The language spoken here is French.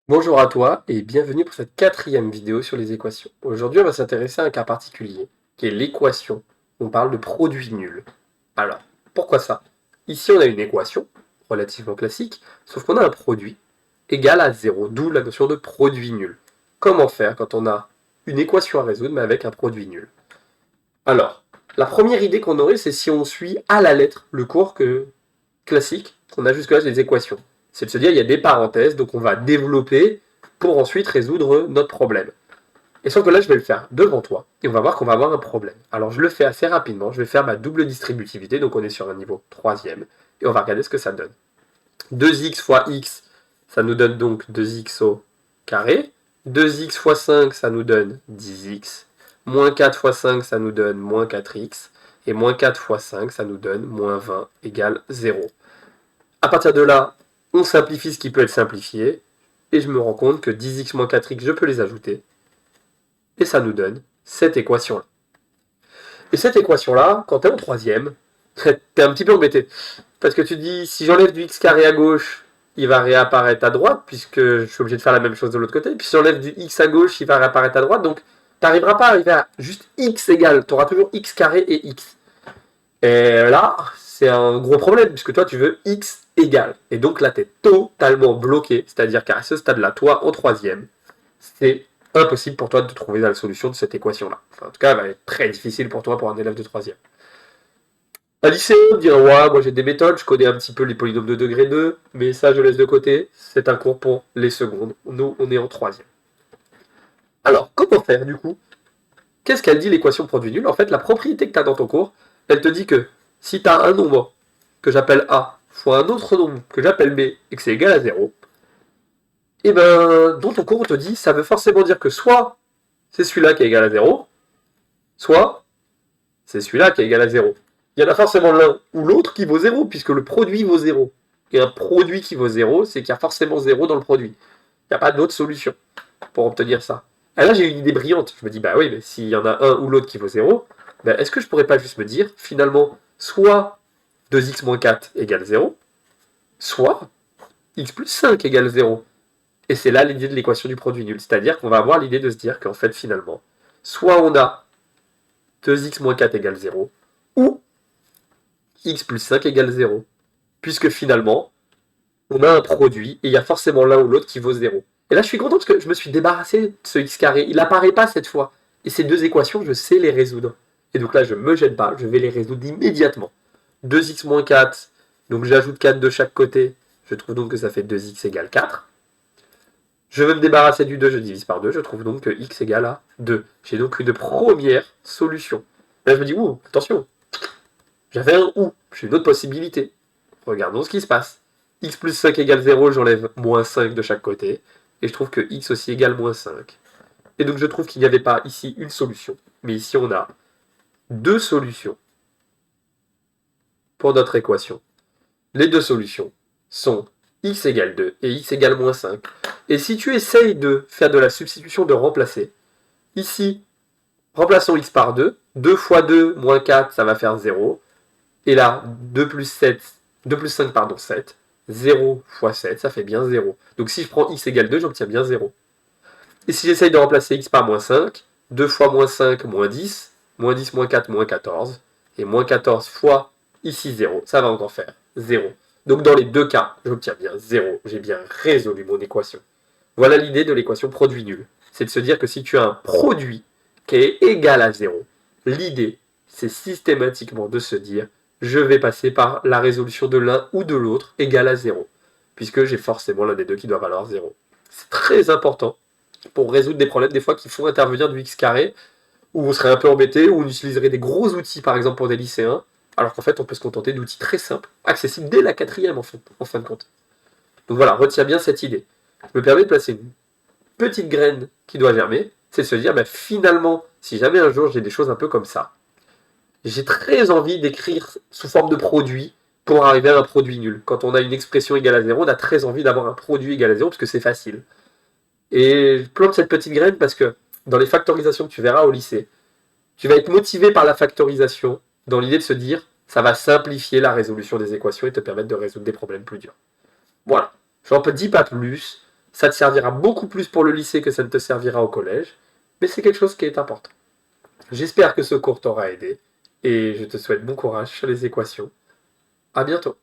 Bonjour à toi et bienvenue pour cette quatrième vidéo sur les équations. Aujourd'hui, on va s'intéresser à un cas particulier, qui est l'équation. On parle de produit nul. Alors, pourquoi ça? Ici, on a une équation, relativement classique, sauf qu'on a un produit égal à zéro, d'où la notion de produit nul. Comment faire quand on a une équation à résoudre, mais avec un produit nul? Alors, la première idée qu'on aurait, c'est si on suit à la lettre le cours classique qu'on a jusque-là des équations. C'est de se dire il y a des parenthèses, donc on va développer pour ensuite résoudre notre problème. Et sauf que là, je vais le faire devant toi, et on va voir qu'on va avoir un problème. Alors je le fais assez rapidement, je vais faire ma double distributivité, donc on est sur un niveau troisième, et on va regarder ce que ça donne. 2x fois x, ça nous donne donc 2x au carré. 2x fois 5, ça nous donne 10x. Moins 4 fois 5, ça nous donne moins 4x. Et moins 4 fois 5, ça nous donne moins 20 égale 0. À partir de là, on simplifie ce qui peut être simplifié, et je me rends compte que 10x moins 4x, je peux les ajouter, et ça nous donne cette équation-là. Et cette équation-là, quand tu es en troisième, tu es un petit peu embêté. Parce que tu dis, si j'enlève du x carré à gauche, il va réapparaître à droite, puisque je suis obligé de faire la même chose de l'autre côté. Puis si j'enlève du x à gauche, il va réapparaître à droite. Donc, tu n'arriveras pas à arriver à juste x égale. Tu auras toujours x carré et x. Et là, c'est un gros problème, puisque toi, tu veux x égale. Et donc là, tu es totalement bloqué. C'est-à-dire qu'à ce stade-là, toi, en troisième, c'est impossible pour toi de trouver la solution de cette équation-là. Enfin, en tout cas, elle va être très difficile pour toi, pour un élève de troisième. Un lycéen me dit ouais, moi j'ai des méthodes, je connais un petit peu les polynômes de degré 2, mais ça je laisse de côté, c'est un cours pour les secondes. Nous, on est en troisième. Alors, comment faire du coup? Qu'est-ce qu'elle dit l'équation produit nul? En fait, la propriété que tu as dans ton cours, elle te dit que si tu as un nombre que j'appelle A fois un autre nombre que j'appelle B et que c'est égal à 0, et ben dans ton cours on te dit ça veut forcément dire que soit c'est celui-là qui est égal à 0, soit c'est celui-là qui est égal à 0. Il y en a forcément l'un ou l'autre qui vaut 0, puisque le produit vaut 0. Et un produit qui vaut 0, c'est qu'il y a forcément 0 dans le produit. Il n'y a pas d'autre solution pour obtenir ça. Et là, j'ai une idée brillante. Je me dis, bah oui, mais s'il y en a un ou l'autre qui vaut 0, bah, est-ce que je pourrais pas juste me dire, finalement, soit 2x moins 4 égale 0, soit x plus 5 égale 0. Et c'est là l'idée de l'équation du produit nul. C'est-à-dire qu'on va avoir l'idée de se dire qu'en fait, finalement, soit on a 2x moins 4 égale 0, ou x plus 5 égale 0. Puisque finalement, on a un produit et il y a forcément l'un ou l'autre qui vaut 0. Et là, je suis content parce que je me suis débarrassé de ce x carré. Il n'apparaît pas cette fois. Et ces deux équations, je sais les résoudre. Et donc là, je ne me gêne pas, je vais les résoudre immédiatement. 2x moins 4, donc j'ajoute 4 de chaque côté. Je trouve donc que ça fait 2x égale 4. Je veux me débarrasser du 2, je divise par 2. Je trouve donc que x égale à 2. J'ai donc une première solution. Là, je me dis, ouh, attention, j'avais un ou, j'ai une autre possibilité. Regardons ce qui se passe. X plus 5 égale 0, j'enlève moins 5 de chaque côté. Et je trouve que x aussi égale moins 5. Et donc je trouve qu'il n'y avait pas ici une solution. Mais ici on a deux solutions pour notre équation. Les deux solutions sont x égale 2 et x égale moins 5. Et si tu essayes de faire de la substitution de remplacer, ici, remplaçons x par 2. 2 fois 2 moins 4, ça va faire 0. Et là, 2 plus 7, 2 plus 5, pardon, 7. 0 fois 7, ça fait bien 0. Donc si je prends x égale 2, j'obtiens bien 0. Et si j'essaye de remplacer x par moins 5, 2 fois moins 5, moins 10, moins 10, moins 4, moins 14, et moins 14 fois ici 0, ça va encore faire 0. Donc dans les deux cas, j'obtiens bien 0. J'ai bien résolu mon équation. Voilà l'idée de l'équation produit nul. C'est de se dire que si tu as un produit qui est égal à 0, l'idée, c'est systématiquement de se dire je vais passer par la résolution de l'un ou de l'autre égale à 0, puisque j'ai forcément l'un des deux qui doit valoir 0. C'est très important pour résoudre des problèmes des fois qui font intervenir du x carré, où on serait un peu embêté, où on utiliserait des gros outils par exemple pour des lycéens, alors qu'en fait on peut se contenter d'outils très simples, accessibles dès la quatrième en fin de compte. Donc voilà, retiens bien cette idée. Je me permets de placer une petite graine qui doit germer, c'est de se dire, bah, finalement, si jamais un jour j'ai des choses un peu comme ça, j'ai très envie d'écrire sous forme de produit pour arriver à un produit nul. Quand on a une expression égale à 0, on a très envie d'avoir un produit égal à 0 parce que c'est facile. Et je plante cette petite graine parce que dans les factorisations que tu verras au lycée, tu vas être motivé par la factorisation dans l'idée de se dire ça va simplifier la résolution des équations et te permettre de résoudre des problèmes plus durs. Voilà, j'en dis pas plus. Ça te servira beaucoup plus pour le lycée que ça ne te servira au collège, mais c'est quelque chose qui est important. J'espère que ce cours t'aura aidé, et je te souhaite bon courage sur les équations. À bientôt.